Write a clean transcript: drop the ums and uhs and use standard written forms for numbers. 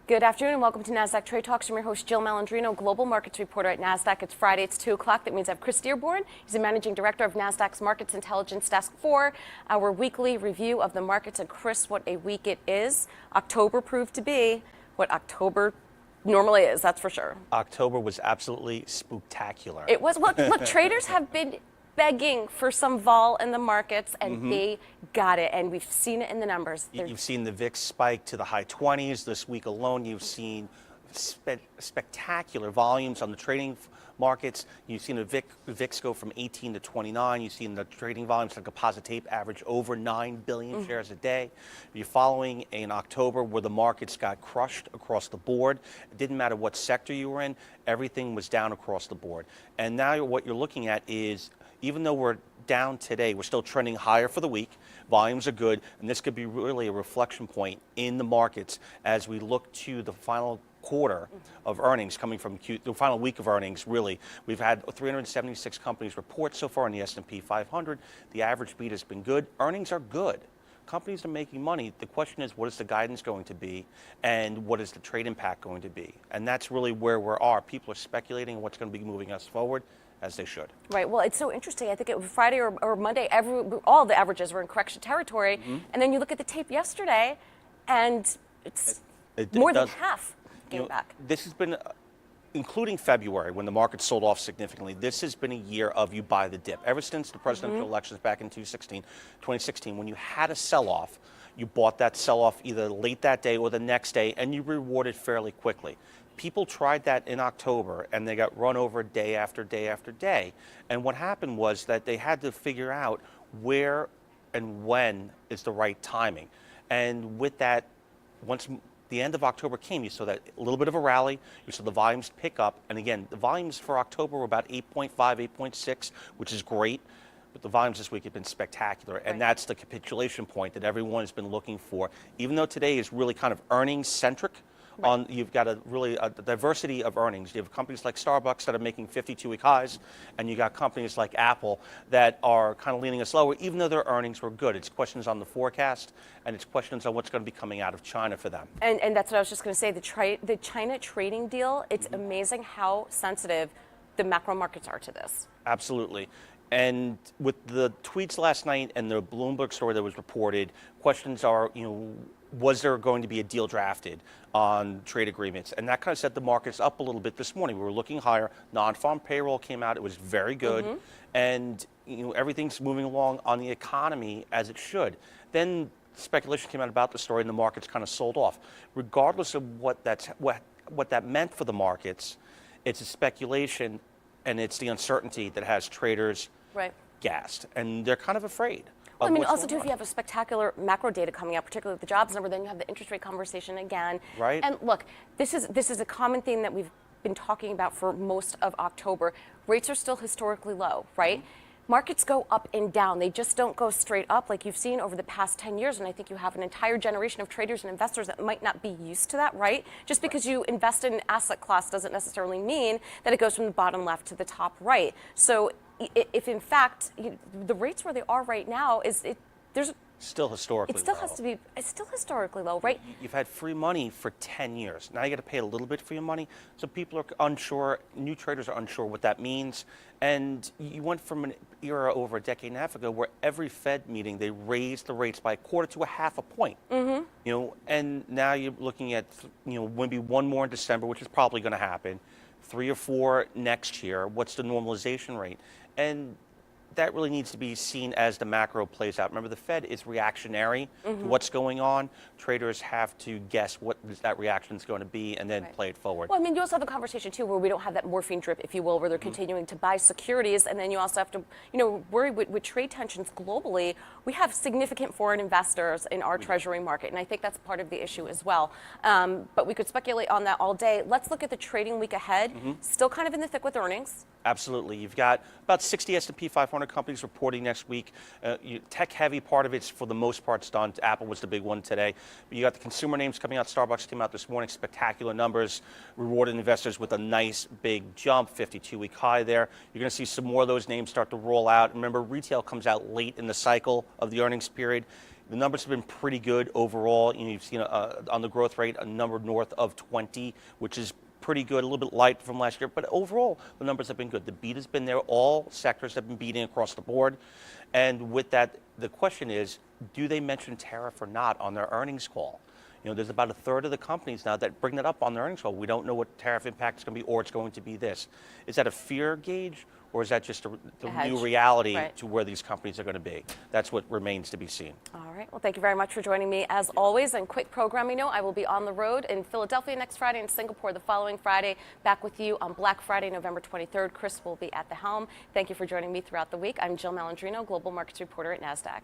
Good afternoon and welcome to Nasdaq Trade Talks. I'm your host, Jill Malandrino, Global Markets Reporter at Nasdaq. It's Friday, it's 2 o'clock. That means I have Chris Dearborn. He's the Managing Director of Nasdaq's Markets Intelligence Desk for our weekly review of the markets. And Chris, what a week it is. October proved to be what October normally is, that's for sure. October was absolutely spooktacular. It was. Look, traders have been begging for some vol in the markets, and they got it, and we've seen it in the numbers. You've seen the VIX spike to the high 20s. This week alone, you've seen spectacular volumes on the trading markets. You've seen the VIX go from 18 to 29. You've seen the trading volumes like composite tape average over 9 billion shares a day. You're following in October where the markets got crushed across the board. It didn't matter what sector you were in. Everything was down across the board. And now what you're looking at is, even though we're down today, we're still trending higher for the week. Volumes are good, and this could be really a reflection point in the markets as we look to the final quarter of earnings coming from the final week of earnings. Really, we've had 376 companies report so far in the S&P 500. The average beat has been good. Earnings are good. Companies are making money. The question is, what is the guidance going to be, and what is the trade impact going to be? And that's really where we are. People are speculating what's going to be moving us forward, as they should. Right. Well, it's so interesting. I think it was Friday or Monday, all the averages were in correction territory. And then you look at the tape yesterday, and it's more than half came back. This has been, including February, when the market sold off significantly, this has been a year of you buy the dip. Ever since the presidential elections back in 2016, when you had a sell-off, you bought that sell-off either late that day or the next day, and you rewarded fairly quickly. People tried that in October, and they got run over day after day after day. And what happened was that they had to figure out where and when is the right timing. And with that, once the end of October came, you saw that a little bit of a rally. You saw the volumes pick up. And again, the volumes for October were about 8.5, 8.6, which is great. But the volumes this week have been spectacular. And that's the capitulation point that everyone has been looking for. Even though today is really kind of earnings-centric, you've got a diversity of earnings. You have companies like Starbucks that are making 52-week highs, and you got companies like Apple that are kind of leaning us lower, even though their earnings were good. It's questions on the forecast, and it's questions on what's going to be coming out of China for them. And that's what I was just going to say. The China trading deal, it's amazing how sensitive the macro markets are to this. Absolutely. And with the tweets last night and the Bloomberg story that was reported, questions are, was there going to be a deal drafted on trade agreements? And that kind of set the markets up a little bit this morning. We were looking higher. Non-farm payroll came out. It was very good. And everything's moving along on the economy as it should. Then speculation came out about the story, and the markets kind of sold off. Regardless of what that meant for the markets, it's a speculation, and it's the uncertainty that has traders gassed. And they're kind of afraid. Well, I mean, also, too, if you have a spectacular macro data coming out, particularly with the jobs number, then you have the interest rate conversation again. Right. And look, this is a common theme that we've been talking about for most of October. Rates are still historically low, right? Markets go up and down. They just don't go straight up like you've seen over the past 10 years. And I think you have an entire generation of traders and investors that might not be used to that, right? Just because you invest in an asset class doesn't necessarily mean that it goes from the bottom left to the top right. So if in fact the rates where they are right now there's still historically low. It's still historically low, right? You've had free money for 10 years. Now you got to pay a little bit for your money. So people are unsure, new traders are unsure what that means. And you went from an era over a decade and a half ago where every Fed meeting, they raised the rates by a quarter to a half a point. And now you're looking at, maybe one more in December, which is probably going to happen, 3 or 4 next year. What's the normalization rate? And that really needs to be seen as the macro plays out. Remember, the Fed is reactionary to what's going on. Traders have to guess what that reaction is going to be and then play it forward. Well, I mean, you also have a conversation, too, where we don't have that morphine drip, if you will, where they're continuing to buy securities. And then you also have to, worry with trade tensions globally. We have significant foreign investors in our treasury market, and I think that's part of the issue as well. But we could speculate on that all day. Let's look at the trading week ahead. Still kind of in the thick with earnings. Absolutely. You've got about 60 S&P 500 companies reporting next week. Tech-heavy part of it's, for the most part, done. Apple was the big one today. But you got the consumer names coming out. Starbucks came out this morning. Spectacular numbers. Rewarded investors with a nice big jump, 52-week high there. You're going to see some more of those names start to roll out. Remember, retail comes out late in the cycle of the earnings period. The numbers have been pretty good overall. You've seen on the growth rate a number north of 20, which is pretty good, a little bit light from last year, but overall the numbers have been good. The beat has been there. All sectors have been beating across the board. And with that, the question is, do they mention tariff or not on their earnings call? There's about a third of the companies now that bring that up on their earnings call. We don't know what tariff impact is going to be, or it's going to be this. Is that a fear gauge, or is that just the new reality to where these companies are going to be? That's what remains to be seen. All right. Well, thank you very much for joining me as always. And quick programming note, I will be on the road in Philadelphia next Friday and Singapore the following Friday. Back with you on Black Friday, November 23rd. Chris will be at the helm. Thank you for joining me throughout the week. I'm Jill Malandrino, Global Markets Reporter at Nasdaq.